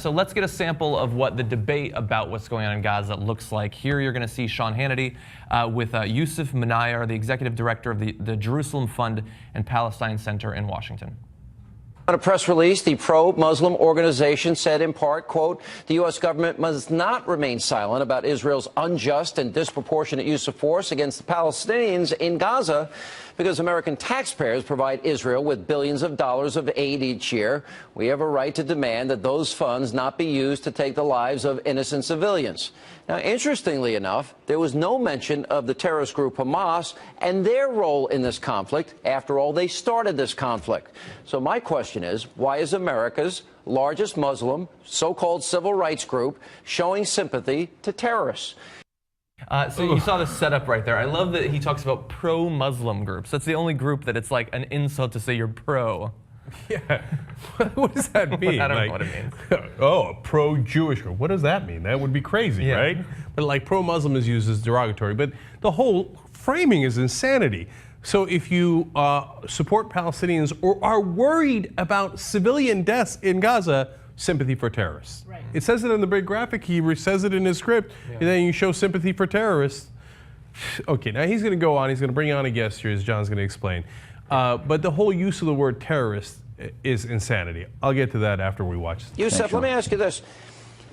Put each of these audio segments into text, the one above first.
So let's get a sample of what the debate about what's going on in Gaza looks like. Here you're going to see Sean Hannity with Yusuf Minayar, the executive director of the Jerusalem Fund and Palestine Center in Washington. In a press release, the pro-Muslim organization said in part, quote, the U.S. government must not remain silent about Israel's unjust and disproportionate use of force against the Palestinians in Gaza because American taxpayers provide Israel with billions of dollars of aid each year. We have a right to demand that those funds not be used to take the lives of innocent civilians. Now, interestingly enough, there was no mention of the terrorist group Hamas and their role in this conflict. After all, they started this conflict. So my question is, why is America's largest Muslim so-called civil rights group showing sympathy to terrorists? So you saw the setup right there. I love that he talks about pro-Muslim groups. That's the only group that it's like an insult to say you're pro. Yeah. What does that mean? I don't know what it means. Oh, a pro-Jewish group. What does that mean? That would be crazy, right? But like pro-Muslim is used as derogatory. But the whole framing is insanity. So if you support Palestinians or are worried about civilian deaths in Gaza, sympathy for terrorists. Right. It says it in the big graphic. He says it in his script. And then you show sympathy for terrorists. Okay, now he's going to go on. He's going to bring on a guest here, as John's going to explain. But the whole use of the word terrorist is insanity. I'll get to that after we watch this. Yusuf, let me ask you this.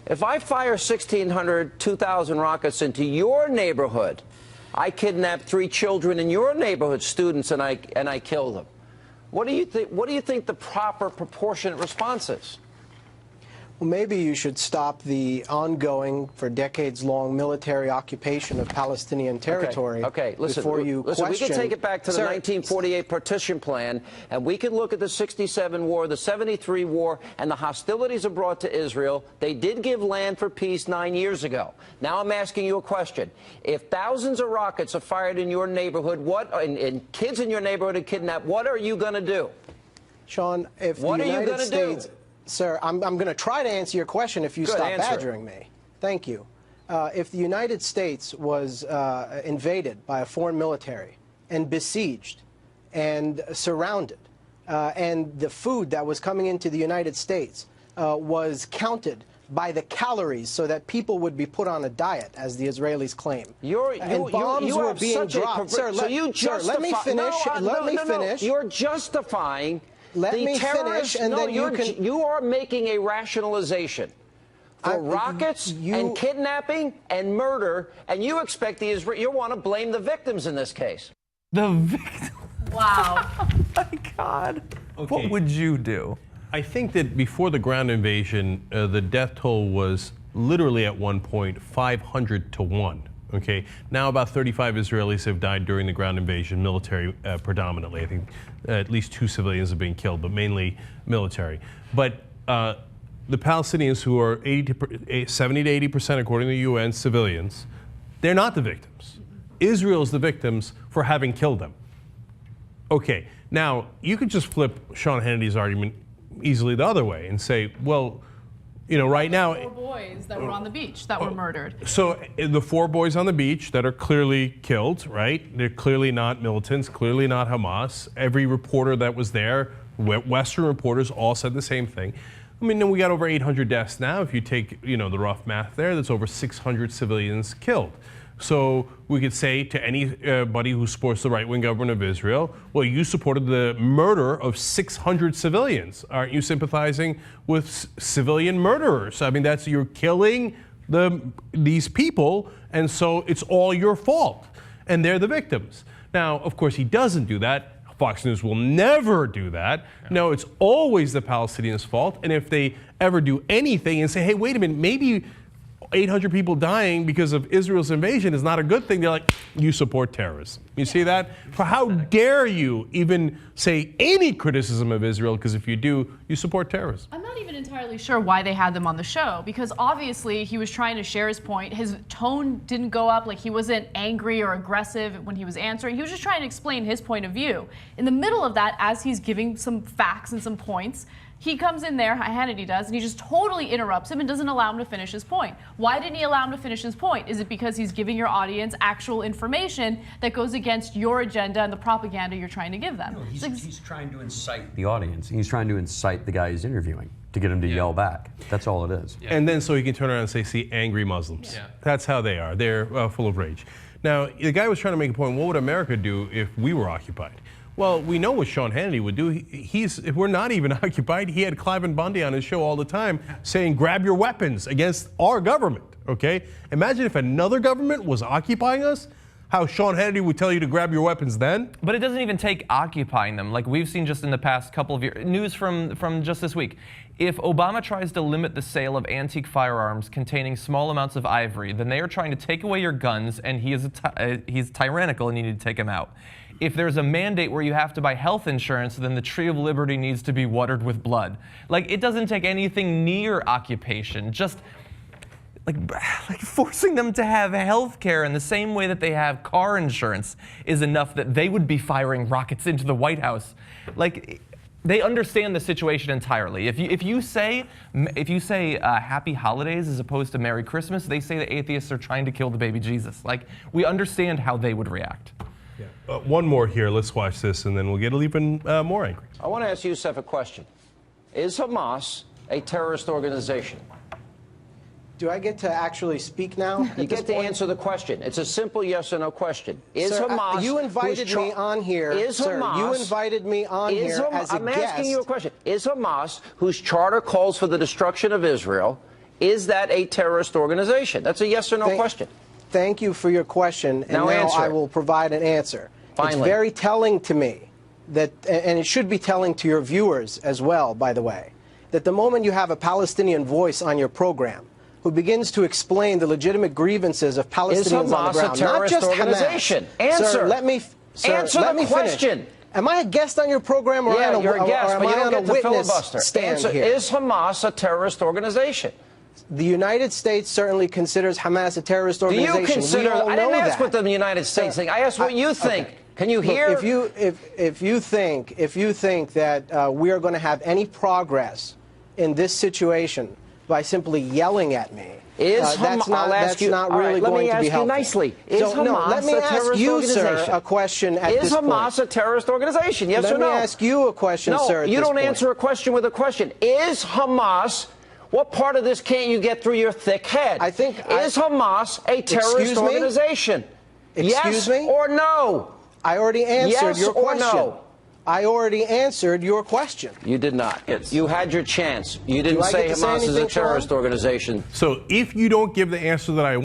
If I fire 1,600, 2,000 rockets into your neighborhood, I kidnap 3 children in your neighborhood, students, and I kill them, what do you think the proper proportionate response is? Well, maybe you should stop the ongoing, for decades-long military occupation of Palestinian territory. Okay, listen, before you question. We can take it back to the 1948 partition plan, and we can look at the 67 war, the 73 war, and the hostilities abroad to Israel. They did give land for peace 9 years ago. Now I'm asking you a question. If thousands of rockets are fired in your neighborhood, and kids in your neighborhood are kidnapped, what are you going to do? Sean, if the United States... Sir, I'm going to try to answer your question if you stop badgering me. Thank you. If the United States was invaded by a foreign military and besieged and surrounded, and the food that was coming into the United States was counted by the calories so that people would be put on a diet, as the Israelis claim. And bombs were being dropped. Sir, let me finish. Let me finish. You're justifying... Let me finish, and then you can... You are making a rationalization for rockets and kidnapping and murder, and you expect the Israel... You want to blame the victims in this case. The victims? Wow. Oh, my God. Okay. What would you do? I think that before the ground invasion, the death toll was literally at one point 500 to 1. Okay, now about 35 Israelis have died during the ground invasion, military predominantly. I think at least 2 civilians have been killed, but mainly military. But the Palestinians, who are 70 to 80%, according to the UN, civilians, they're not the victims. Israel's the victims for having killed them. Okay, now you could just flip Sean Hannity's argument easily the other way and say, well, you know, right now... 4 boys that were on the beach that were murdered. So the 4 boys on the beach that are clearly killed, right? They're clearly not militants, clearly not Hamas. Every reporter that was there, Western reporters, all said the same thing. I mean, then we got over 800 deaths now. If you take, you know, the rough math there, that's over 600 civilians killed. So we could say to anybody who supports the right-wing government of Israel, well, you supported the murder of 600 civilians. Aren't you sympathizing with civilian murderers? I mean, you're killing these people, and so it's all your fault, and they're the victims. Now, of course, he doesn't do that. Fox News will never do that. No, it's always the Palestinians' fault, and if they ever do anything and say, hey, wait a minute, maybe 800 people dying because of Israel's invasion is not a good thing, they're like, you support terrorists. You see that? How dare you even say any criticism of Israel, because if you do, you support terrorism. I'm not even entirely sure why they had them on the show, because obviously he was trying to share his point. His tone didn't go up, like he wasn't angry or aggressive when he was answering. He was just trying to explain his point of view. In the middle of that, as he's giving some facts and some points, He comes in there, Hannity does, and he just totally interrupts him and doesn't allow him to finish his point. Why didn't he allow him to finish his point? Is it because he's giving your audience actual information that goes against your agenda and the propaganda you're trying to give them? No, he's trying to incite the audience. He's trying to incite the guy he's interviewing to get him to yell back. That's all it is. And then so he can turn around and say, see, angry Muslims. Yeah. That's how they are. They're full of rage. Now, the guy was trying to make a point, what would America do if we were occupied? Well, we know what Sean Hannity would do. If we're not even occupied, he had Cliven Bundy on his show all the time saying, grab your weapons against our government, okay? Imagine if another government was occupying us, how Sean Hannity would tell you to grab your weapons then. But it doesn't even take occupying them. Like we've seen just in the past couple of years, news from just this week. If Obama tries to limit the sale of antique firearms containing small amounts of ivory, then they are trying to take away your guns, and he's tyrannical and you need to take him out. If there's a mandate where you have to buy health insurance, then the tree of liberty needs to be watered with blood. Like, it doesn't take anything near occupation. Just like forcing them to have health care in the same way that they have car insurance is enough that they would be firing rockets into the White House. Like, they understand the situation entirely. If you say Happy Holidays as opposed to Merry Christmas, they say that atheists are trying to kill the baby Jesus. Like, we understand how they would react. Yeah. One more here. Let's watch this, and then we'll get even more angry. I want to ask Youssef a question. Is Hamas a terrorist organization? Do I get to actually speak now? You get to answer the question. It's a simple yes or no question. Is sir, Hamas... you invited me on here. Is sir, Hamas... You invited me on here as a I'm guest. asking you a question. Is Hamas, whose charter calls for the destruction of Israel, is that a terrorist organization? That's a yes or no question. Thank you for your question, and now I will provide an answer. Finally. It's very telling to me that, and it should be telling to your viewers as well, by the way, that the moment you have a Palestinian voice on your program who begins to explain the legitimate grievances of Palestinians on the ground, not just organization. Hamas. Answer. Sir, let me question. Finish. Am I a guest on your program, or yeah, you're a guest, but you don't get to filibuster. Answer, here. Is Hamas a terrorist organization? The United States certainly considers Hamas a terrorist organization. Do you consider? I didn't ask what the United States think. I asked what you think. Okay. Can you hear? Look, if you think that we are going to have any progress in this situation by simply yelling at me, that's not really going to be helpful. Let me ask you nicely. Is Hamas a terrorist organization? Sir, a question at this point. Is Hamas a terrorist organization? Yes or no? Let me ask you a question, sir. No, you don't answer a question with a question. Is Hamas... What part of this can't you get through your thick head? Is Hamas a terrorist organization? Excuse me? Yes or no? I already answered your question. Yes or no? I already answered your question. You did not. You had your chance. You didn't say Hamas is a terrorist organization. So if you don't give the answer that I